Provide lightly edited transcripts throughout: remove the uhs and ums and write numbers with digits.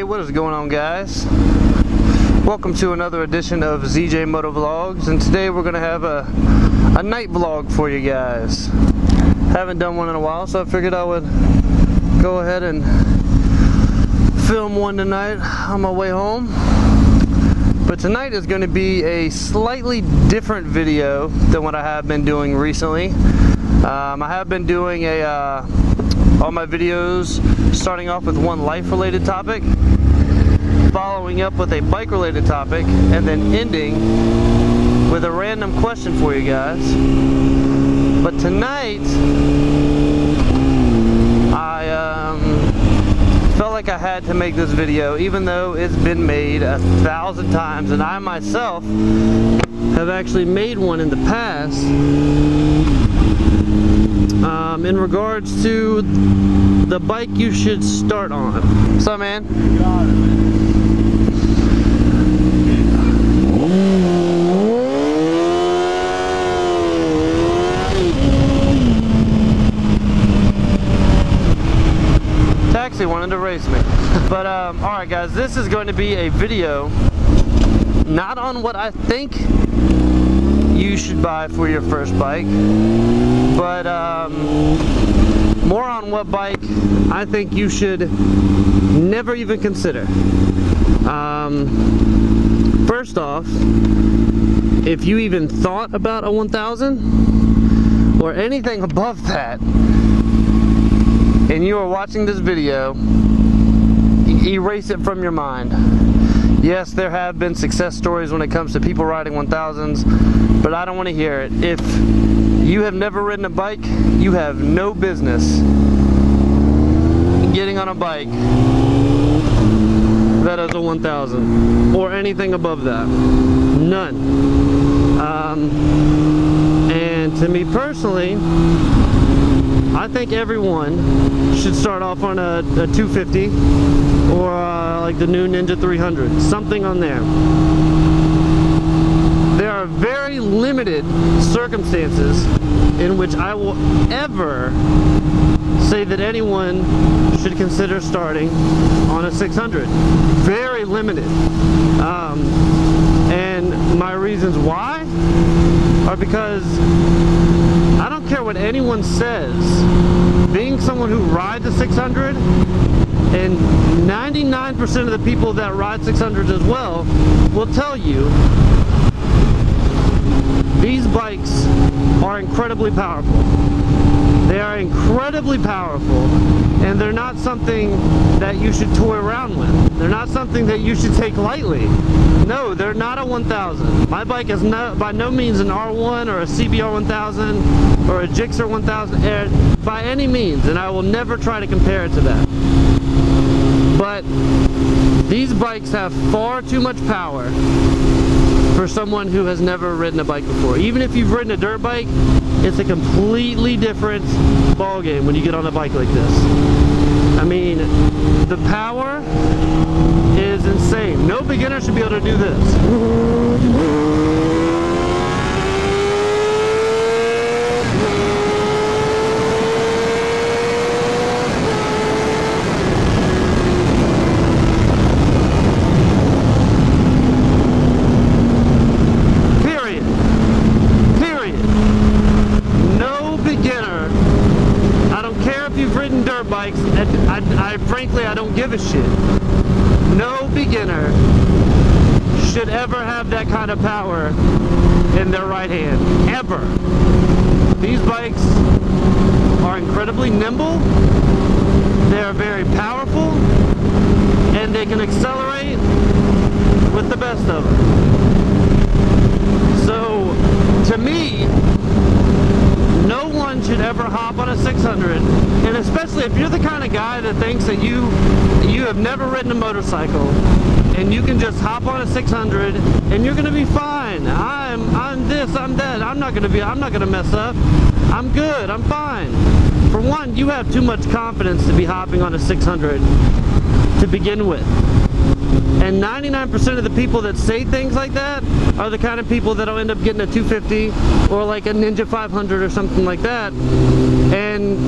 Hey, what is going on, guys? Welcome to another edition of ZJ Moto Vlogs, and today we're going to have a night vlog for you guys. Haven't done one in a while, so I figured I would go ahead and film one tonight on my way home. But tonight is going to be a slightly different video than what I have been doing recently. I have been doing all my videos starting off with one life-related topic, following up with a bike-related topic, and then ending with a random question for you guys. But tonight, I felt like I had to make this video, even though it's been made 1,000 times, and I myself have actually made one in the past. In regards to the bike you should start on. What's up, man? You got it, man. Taxi wanted to race me. But alright guys, this is going to be a video not on what I think you should buy for your first bike, but more on what bike I think you should never even consider. First off, if you even thought about a 1000 or anything above that, and you are watching this video, erase it from your mind. Yes, there have been success stories when it comes to people riding 1000s, but I don't want to hear it. If you have never ridden a bike, you have no business getting on a bike that is a 1000 or anything above that. None. And to me personally, I think everyone should start off on a 250 or like the new Ninja 300, something on there. There are very limited circumstances in which I will ever say that anyone should consider starting on a 600. Very limited. And my reasons why are because I don't care what anyone says. Being someone who rides a 600, and 99% of the people that ride 600s as well will tell you these bikes are incredibly powerful. They are incredibly powerful, and they're not something that you should toy around with. They're not something that you should take lightly. No, they're not a 1000. My bike is by no means an R1 or a CBR 1000 or a Gixxer 1000 by any means, and I will never try to compare it to that. But these bikes have far too much power for someone who has never ridden a bike before. Even if you've ridden a dirt bike, it's a completely different ballgame when you get on a bike like this. I mean, the power is insane. No beginner should be able to do this. Bikes, I frankly, I don't give a shit. No beginner should ever have that kind of power in their right hand, ever. These bikes are incredibly nimble, they are very powerful, and they can accelerate with the best of them. So, to me, no one should ever hop on a 600, and especially if you're the kind of guy that thinks that you have never ridden a motorcycle and you can just hop on a 600 and you're gonna be fine. I'm this, I'm that. I'm not gonna mess up. I'm good. I'm fine. For one, you have too much confidence to be hopping on a 600 to begin with. And 99% of the people that say things like that are the kind of people that'll end up getting a 250 or like a Ninja 500 or something like that and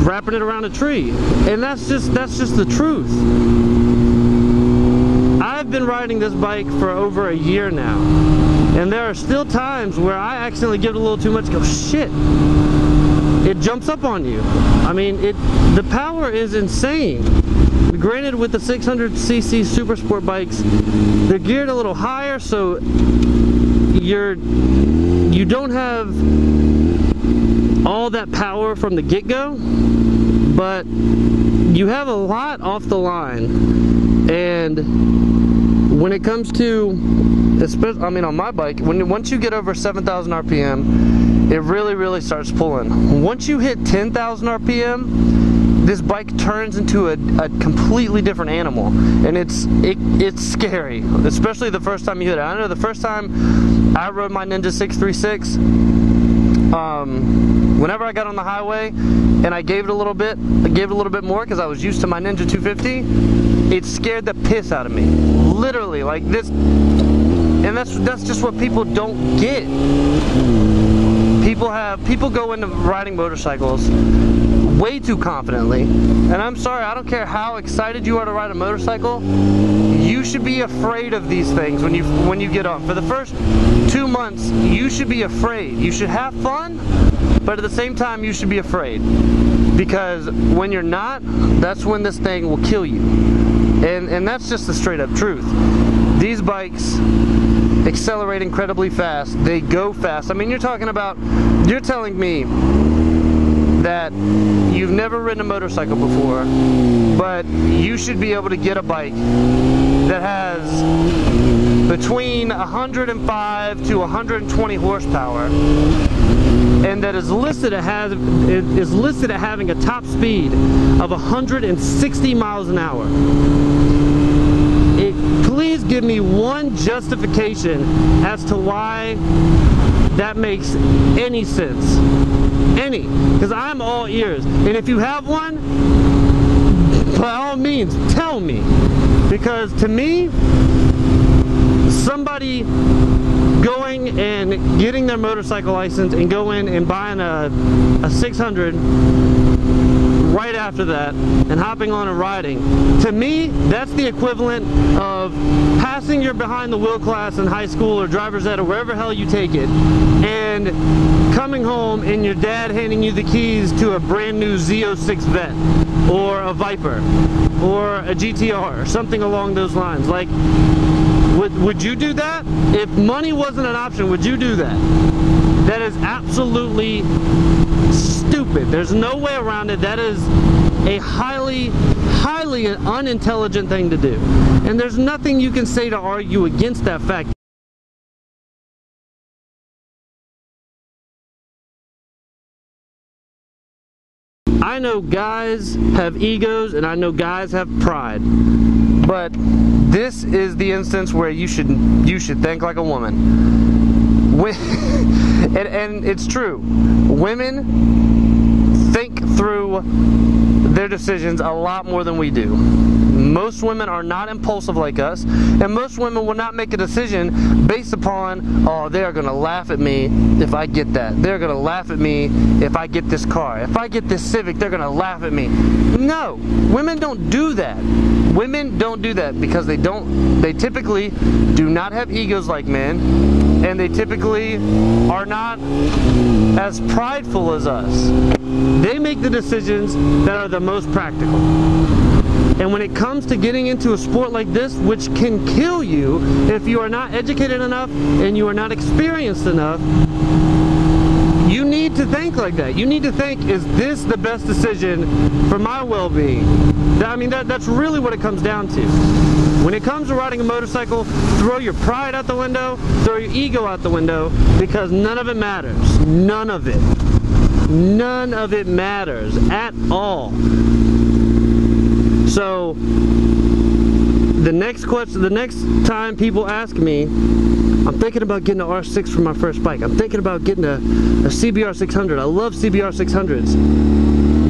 wrapping it around a tree. And that's just the truth. I've been riding this bike for over a year now, and there are still times where I accidentally give it a little too much, go, shit, it jumps up on you. I mean, the power is insane. Granted, with the 600cc super sport bikes, they're geared a little higher, so you don't have all that power from the get-go, but you have a lot off the line. And when it comes to, especially, I mean, on my bike, once you get over 7,000 RPM, it really starts pulling. Once you hit 10,000 RPM, this bike turns into a completely different animal, and it's scary, especially the first time you hit it. I know the first time I rode my Ninja 636, whenever I got on the highway and I gave it a little bit more because I was used to my Ninja 250, it scared the piss out of me, literally, like this. And that's just what people don't get. People go into riding motorcycles way too confidently, and I'm sorry, I don't care how excited you are to ride a motorcycle, you should be afraid of these things when you get on. For the first 2 months, you should be afraid. You should have fun, but at the same time, you should be afraid, because when you're not, that's when this thing will kill you. And that's just the straight up truth. These bikes accelerate incredibly fast. They go fast. I mean, you're telling me that you've never ridden a motorcycle before, but you should be able to get a bike that has between 105 to 120 horsepower, and that is listed at having a top speed of 160 miles an hour. Please give me one justification as to why that makes any sense. Any. Because I'm all ears. And if you have one, by all means, tell me. Because to me, somebody going and getting their motorcycle license and going and buying a 600 right after that and hopping on and riding, to me, that's the equivalent of passing your behind the wheel class in high school or driver's ed or wherever hell you take it, and coming home and your dad handing you the keys to a brand new Z06 Vet or a Viper or a GTR or something along those lines. Like, would you do that? If money wasn't an option, would you do that? That is absolutely stupid. There's no way around it. That is a highly unintelligent thing to do. And there's nothing you can say to argue against that fact. I know guys have egos and I know guys have pride, but this is the instance where you should think like a woman. And it's true. Women think through their decisions a lot more than we do. Most women are not impulsive like us, and most women will not make a decision based upon, oh, they are going to laugh at me if I get that. They're going to laugh at me if I get this car. If I get this Civic, they're going to laugh at me. No, women don't do that. Women don't do that because they typically do not have egos like men, and they typically are not as prideful as us. They make the decisions that are the most practical. And when it comes to getting into a sport like this, which can kill you if you are not educated enough and you are not experienced enough, you need to think like that. You need to think, is this the best decision for my well-being? I mean, that's really what it comes down to. When it comes to riding a motorcycle, throw your pride out the window, throw your ego out the window, because none of it matters. None of it. None of it matters at all. So, the next time people ask me, I'm thinking about getting an R6 for my first bike. I'm thinking about getting a CBR 600. I love CBR 600s.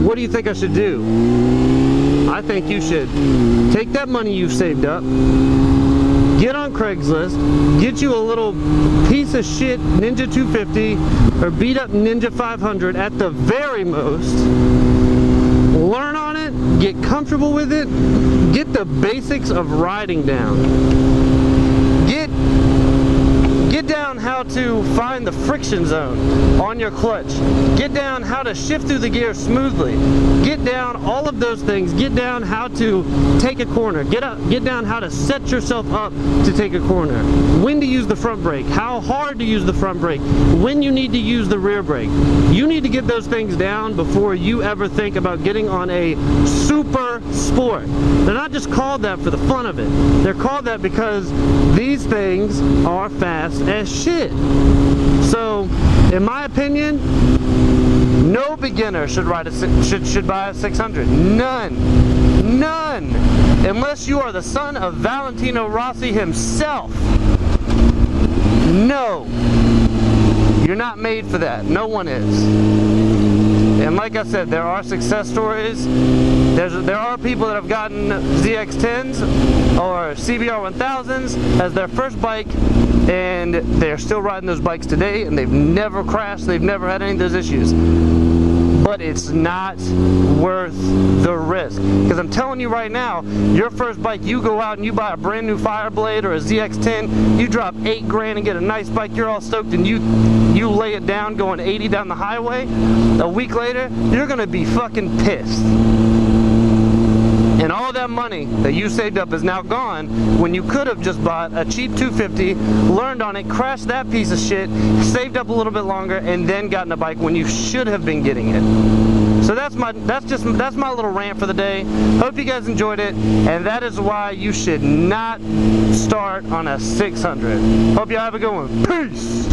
What do you think I should do? I think you should take that money you've saved up, get on Craigslist, get you a little piece of shit Ninja 250 or beat up Ninja 500 at the very most, learn on it, get comfortable with it, get the basics of riding down. Get down how to find the friction zone on your clutch. Get down how to shift through the gear smoothly. Get down all of those things. Get down how to take a corner. Get down how to set yourself up to take a corner. When to use the front brake. How hard to use the front brake. When you need to use the rear brake. You need to get those things down before you ever think about getting on a super sport. They're not just called that for the fun of it. They're called that because these things are fast as shit. So, in my opinion, no beginner should ride should buy a 600. None. Unless you are the son of Valentino Rossi himself. No. You're not made for that. No one is. And like I said, there are success stories. There are people that have gotten ZX10s or CBR 1000s as their first bike, and they're still riding those bikes today, and they've never crashed, they've never had any of those issues. But it's not worth the risk. Because I'm telling you right now, your first bike, you go out and you buy a brand new Fireblade or a ZX10, you drop $8 grand and get a nice bike, you're all stoked, and you lay it down going 80 down the highway. A week later, you're gonna be fucking pissed. And all that money that you saved up is now gone when you could have just bought a cheap 250, learned on it, crashed that piece of shit, saved up a little bit longer, and then gotten a bike when you should have been getting it. So that's my little rant for the day. Hope you guys enjoyed it, and that is why you should not start on a 600. Hope y'all have a good one. Peace.